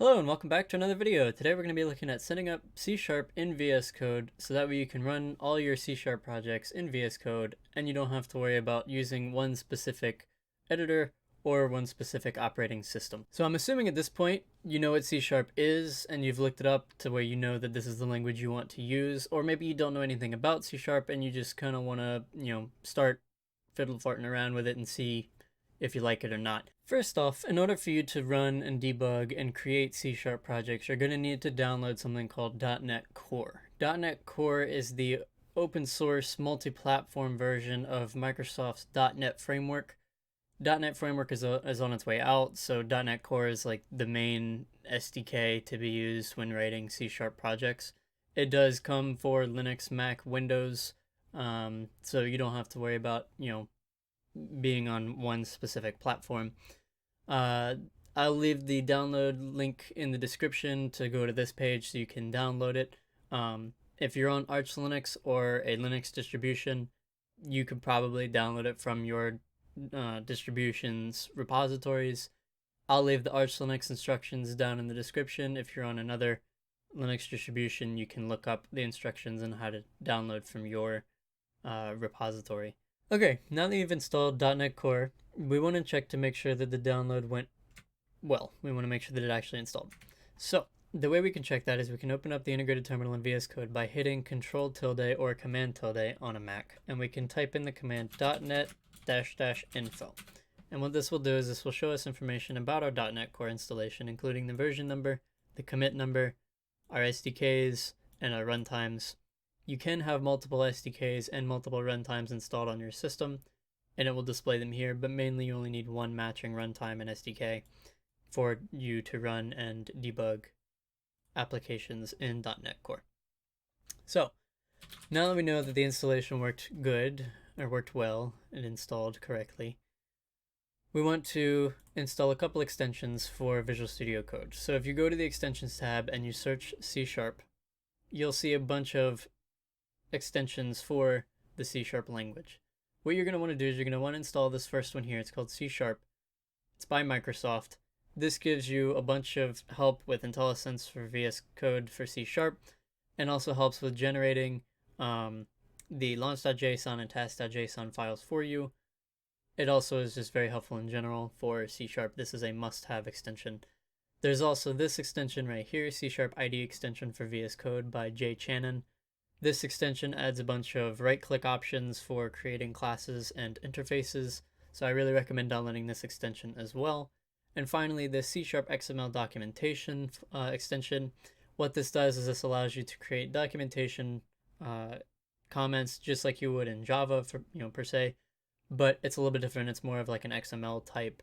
Hello and welcome back to another video. Today we're going to be looking at setting up C# in VS Code so that way you can run all your C# projects in VS Code and you don't have to worry about using one specific editor or one specific operating system. So I'm assuming at this point you know what C# is and you've looked it up to where you know that this is the language you want to use, or maybe you don't know anything about C# and you just kind of want to, start fiddle farting around with it and see if you like it or not. First off, in order for you to run and debug and create C# projects, you're going to need to download something called .NET Core. .NET Core is the open source multi-platform version of Microsoft's .NET framework. .NET framework is on its way out, so .NET Core is like the main SDK to be used when writing C# projects. It does come for Linux, Mac, Windows, so you don't have to worry about, being on one specific platform. I'll leave the download link in the description to go to this page so you can download it. If you're on Arch Linux or a Linux distribution, you could probably download it from your distribution's repositories. I'll leave the Arch Linux instructions down in the description. If you're on another Linux distribution, you can look up the instructions on how to download from your repository. Okay, now that you've installed .NET Core, we want to check to make sure that the download went well. We want to make sure that it actually installed. So, the way we can check that is we can open up the integrated terminal in VS Code by hitting Control tilde or Command tilde on a Mac, and we can type in the command .NET-info. And what this will do is this will show us information about our .NET Core installation, including the version number, the commit number, our SDKs, and our runtimes. You can have multiple SDKs and multiple runtimes installed on your system, and it will display them here, but mainly you only need one matching runtime and SDK for you to run and debug applications in .NET Core. So, now that we know that the installation worked well, and installed correctly, we want to install a couple extensions for Visual Studio Code. So if you go to the Extensions tab and you search C#, you'll see a bunch of extensions for the C# language. What you're going to want to do is you're going to want to install this first one here. It's called C#. It's by Microsoft. This gives you a bunch of help with IntelliSense for VS Code for C# and also helps with generating the launch.json and task.json files for you. It also is just very helpful in general for C#. This is a must-have extension. There's also this extension right here, C# ID extension for VS Code by Jay Channon. This extension adds a bunch of right-click options for creating classes and interfaces, so I really recommend downloading this extension as well. And finally, the C# XML documentation extension. What this does is this allows you to create documentation comments just like you would in Java, per se, but it's a little bit different. It's more of like an XML type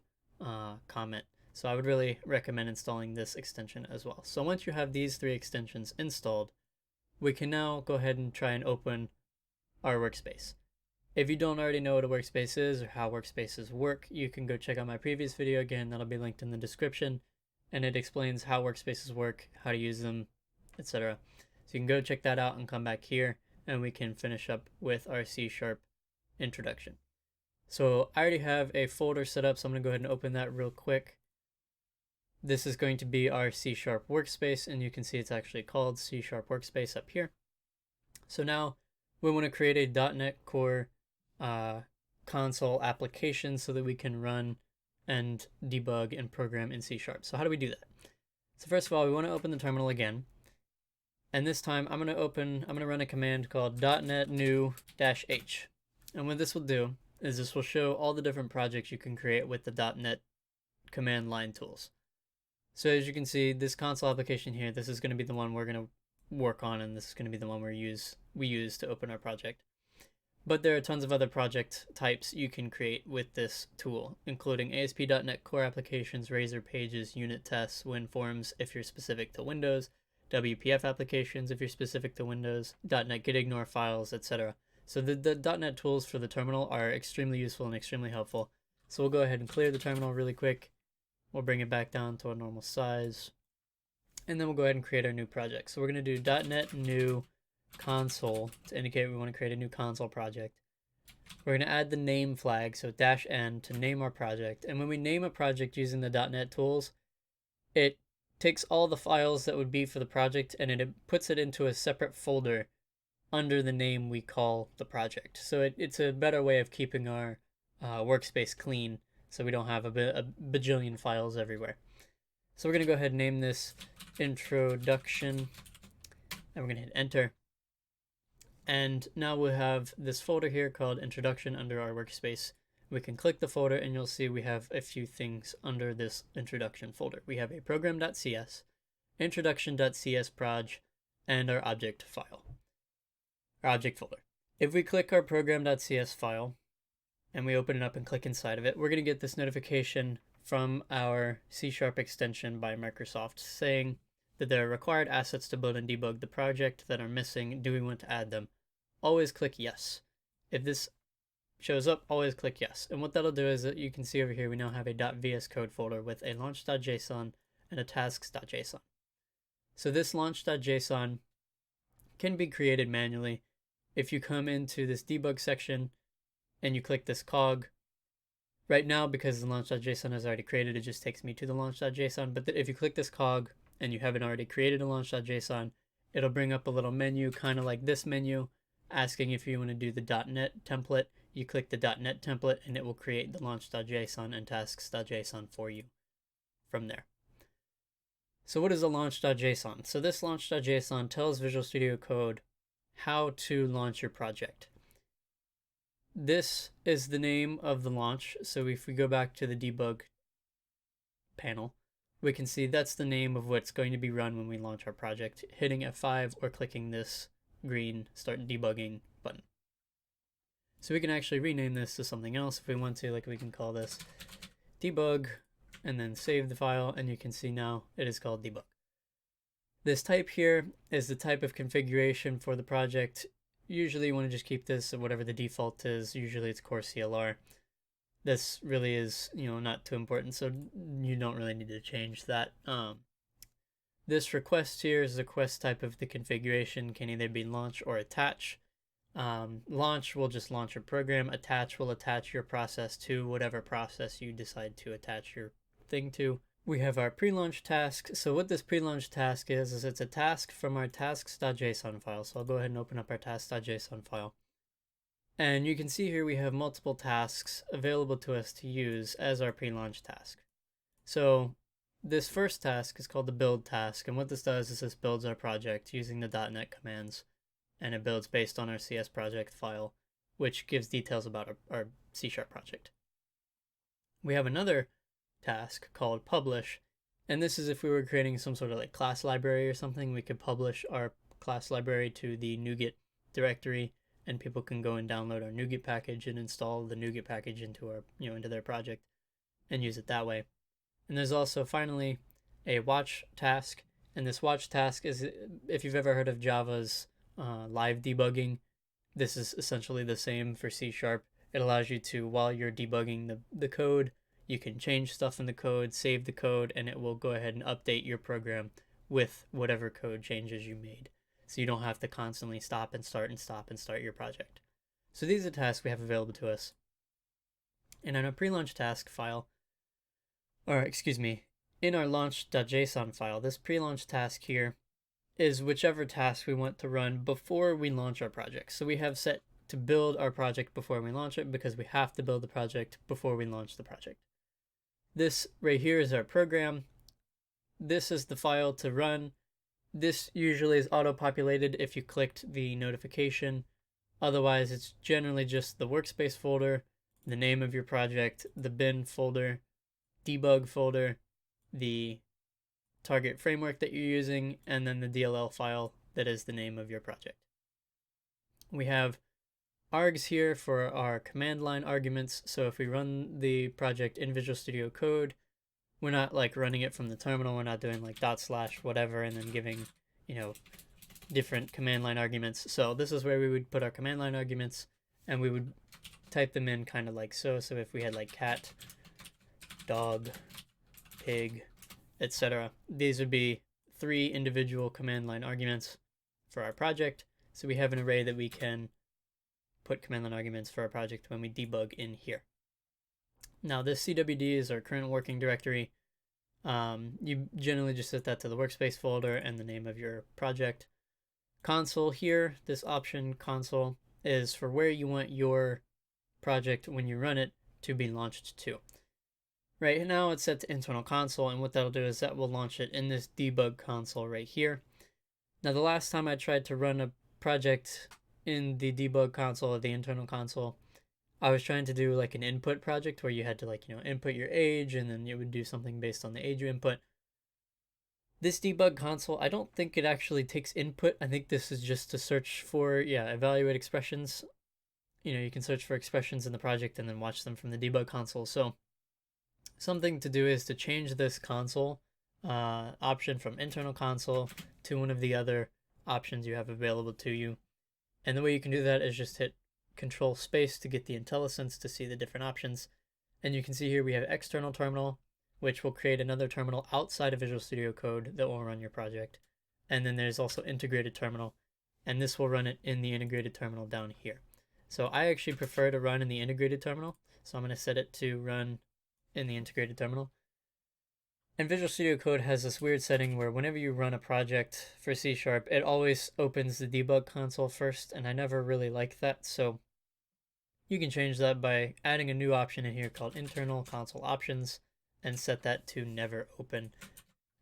comment. So I would really recommend installing this extension as well. So once you have these three extensions installed, we can now go ahead and try and open our workspace. If you don't already know what a workspace is or how workspaces work, you can go check out my previous video. Again, that'll be linked in the description, and it explains how workspaces work, how to use them, etc. So you can go check that out and come back here, and we can finish up with our C# introduction. So I already have a folder set up, so I'm going to go ahead and open that real quick. This is going to be our C# workspace, and you can see it's actually called C# workspace up here. So now we want to create a .NET Core console application so that we can run and debug and program in C#. So how do we do that? So first of all, we want to open the terminal again. And this time I'm going to run a command called .NET new-h. And what this will do is this will show all the different projects you can create with the .NET command line tools. So as you can see, this console application here, this is going to be the one we're going to work on, and this is going to be the one we use to open our project. But there are tons of other project types you can create with this tool, including ASP.NET Core applications, Razor pages, unit tests, WinForms if you're specific to Windows, WPF applications if you're specific to Windows, .NET gitignore files, etc. So the .NET tools for the terminal are extremely useful and extremely helpful. So we'll go ahead and clear the terminal really quick. We'll bring it back down to a normal size, and then we'll go ahead and create our new project. So we're going to do .NET new console to indicate we want to create a new console project. We're going to add the name flag, so -n, to name our project. And when we name a project using the .NET tools, it takes all the files that would be for the project and it puts it into a separate folder under the name we call the project. So it's a better way of keeping our workspace clean so we don't have a bajillion files everywhere. So we're going to go ahead and name this introduction, and we're going to hit enter. And now we have this folder here called introduction under our workspace. We can click the folder and you'll see we have a few things under this introduction folder. We have a program.cs, introduction.csproj, and our object file, our object folder. If we click our program.cs file and we open it up and click inside of it, we're going to get this notification from our C# extension by Microsoft saying that there are required assets to build and debug the project that are missing. Do we want to add them? Always click yes. If this shows up, always click yes. And what that'll do is that you can see over here we now have a .vscode folder with a launch.json and a tasks.json. So this launch.json can be created manually. If you come into this debug section and you click this cog, right now because the launch.json is already created, it just takes me to the launch.json. But if you click this cog and you haven't already created a launch.json, it'll bring up a little menu, kind of like this menu, asking if you want to do the .NET template. You click the .NET template and it will create the launch.json and tasks.json for you from there. So what is a launch.json? So this launch.json tells Visual Studio Code how to launch your project. This is the name of the launch. So if we go back to the debug panel, we can see that's the name of what's going to be run when we launch our project, hitting F5 or clicking this green start debugging button. So we can actually rename this to something else if we want to, like we can call this debug and then save the file, and you can see now it is called debug. This type here is the type of configuration for the project. Usually you want to just keep this at whatever the default is. Usually it's core CLR. This really is, not too important, so you don't really need to change that. This request here is the request type of the configuration, can either be launch or attach. Launch will just launch your program. Attach will attach your process to whatever process you decide to attach your thing to. We have our pre-launch task. So what this pre-launch task is it's a task from our tasks.json file. So I'll go ahead and open up our tasks.json file. And you can see here we have multiple tasks available to us to use as our pre-launch task. So this first task is called the build task. And what this does is this builds our project using the .NET commands. And it builds based on our CS project file, which gives details about our C# project. We have another task called publish, and this is if we were creating some sort of like class library or something, we could publish our class library to the NuGet directory, and people can go and download our NuGet package and install the NuGet package into our into their project and use it that way. And there's also finally a watch task, and this watch task is if you've ever heard of Java's live debugging, this is essentially the same for C#. It allows you to, while you're debugging the code, you can change stuff in the code, save the code, and it will go ahead and update your program with whatever code changes you made. So you don't have to constantly stop and start your project. So these are the tasks we have available to us. And in our pre-launch task file, in our launch.json file, this pre-launch task here is whichever task we want to run before we launch our project. So we have set to build our project before we launch it because we have to build the project before we launch the project. This right here is our program. This is the file to run. This usually is auto-populated if you clicked the notification. Otherwise, it's generally just the workspace folder, the name of your project, the bin folder, debug folder, the target framework that you're using, and then the DLL file that is the name of your project. We have args here for our command line arguments. So if we run the project in Visual Studio Code, we're not like running it from the terminal. We're not doing like / whatever and then giving, different command line arguments. So this is where we would put our command line arguments, and we would type them in kind of like so. So if we had like cat, dog, pig, etc., these would be 3 individual command line arguments for our project. So we have an array that we can put command line arguments for our project when we debug in here. Now this CWD is our current working directory. You generally just set that to the workspace folder and the name of your project. Console here, this option console, is for where you want your project when you run it to be launched to. Right now it's set to internal console, and what that'll do is that will launch it in this debug console right here. Now the last time I tried to run a project in the debug console or the internal console, I was trying to do like an input project where you had to input your age and then it would do something based on the age you input. This debug console, I don't think it actually takes input. I think this is just to search for, evaluate expressions. You can search for expressions in the project and then watch them from the debug console. So something to do is to change this console option from internal console to one of the other options you have available to you. And the way you can do that is just hit Control Space to get the IntelliSense to see the different options. And you can see here we have external terminal, which will create another terminal outside of Visual Studio Code that will run your project. And then there's also integrated terminal, and this will run it in the integrated terminal down here. So I actually prefer to run in the integrated terminal, so I'm going to set it to run in the integrated terminal. And Visual Studio Code has this weird setting where whenever you run a project for C#, it always opens the debug console first, and I never really like that, so you can change that by adding a new option in here called internal console options and set that to never open.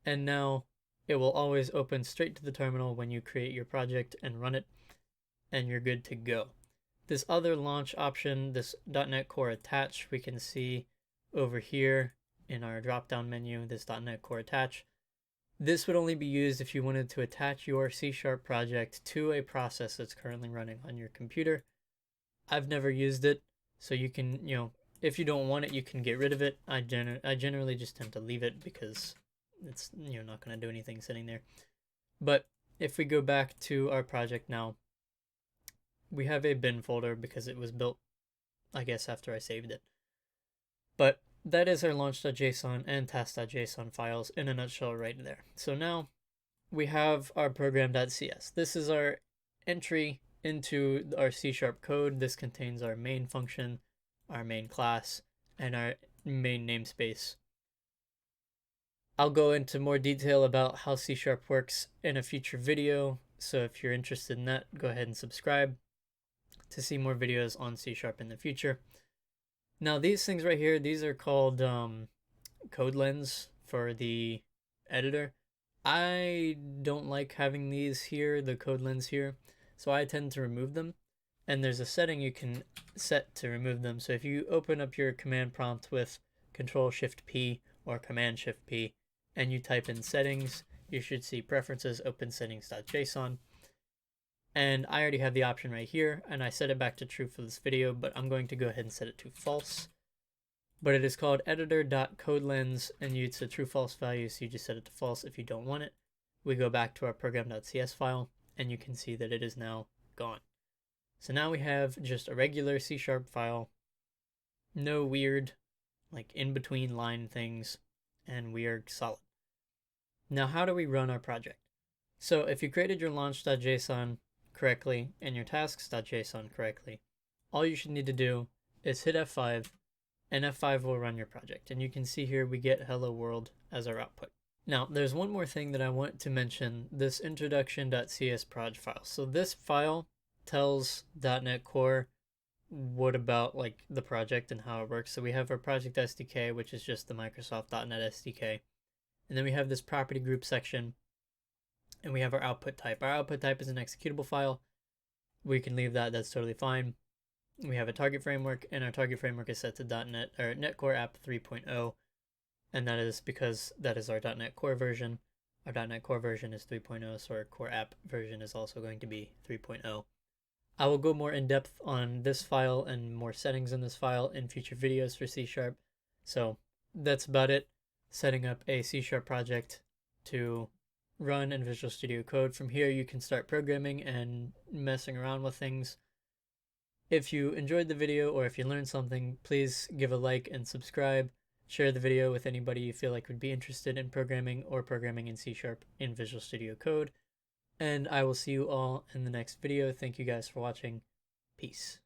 And now it will always open straight to the terminal when you create your project and run it, and you're good to go. This other launch option, this .NET Core Attach, we can see over here in our drop-down menu, this .NET Core Attach. This would only be used if you wanted to attach your C# project to a process that's currently running on your computer. I've never used it, so you can, if you don't want it, you can get rid of it. I generally just tend to leave it because it's not going to do anything sitting there. But if we go back to our project now, we have a bin folder because it was built, I guess, after I saved it. But that is our launch.json and task.json files in a nutshell right there. So now we have our program.cs. This is our entry into our C# code. This contains our main function, our main class, and our main namespace. I'll go into more detail about how C# works in a future video, so if you're interested in that, go ahead and subscribe to see more videos on C# in the future. Now these things right here, these are called code lens for the editor. I don't like having these here, the code lens here, so I tend to remove them. And there's a setting you can set to remove them. So if you open up your command prompt with Control-Shift-P or Command-Shift-P and you type in settings, you should see preferences, open settings.json. And I already have the option right here, and I set it back to true for this video, but I'm going to go ahead and set it to false. But it is called editor.codelens, and it's a true false value, so you just set it to false if you don't want it. We go back to our program.cs file, and you can see that it is now gone. So now we have just a regular C# file, no weird, in-between line things, and we are solid. Now how do we run our project? So if you created your launch.json correctly and your tasks.json correctly, all you should need to do is hit F5, and F5 will run your project. And you can see here we get hello world as our output. Now there's one more thing that I want to mention, this introduction.cs proj file. So this file tells .NET Core what about the project and how it works. So we have our project SDK, which is just the Microsoft .NET SDK. And then we have this property group section, and we have our output type. Our output type is an executable file. We can leave that, that's totally fine. We have a target framework, and our target framework is set to .NET or .NET Core App 3.0, and that is because that is our .NET Core version. Our .NET Core version is 3.0, so our Core App version is also going to be 3.0. I will go more in depth on this file and more settings in this file in future videos for C#. So that's about it. Setting up a C# project to run in Visual Studio Code. From here you can start programming and messing around with things. If you enjoyed the video or if you learned something, please give a like and subscribe. Share the video with anybody you feel like would be interested in programming or programming in C# in Visual Studio Code. And I will see you all in the next video. Thank you guys for watching. Peace.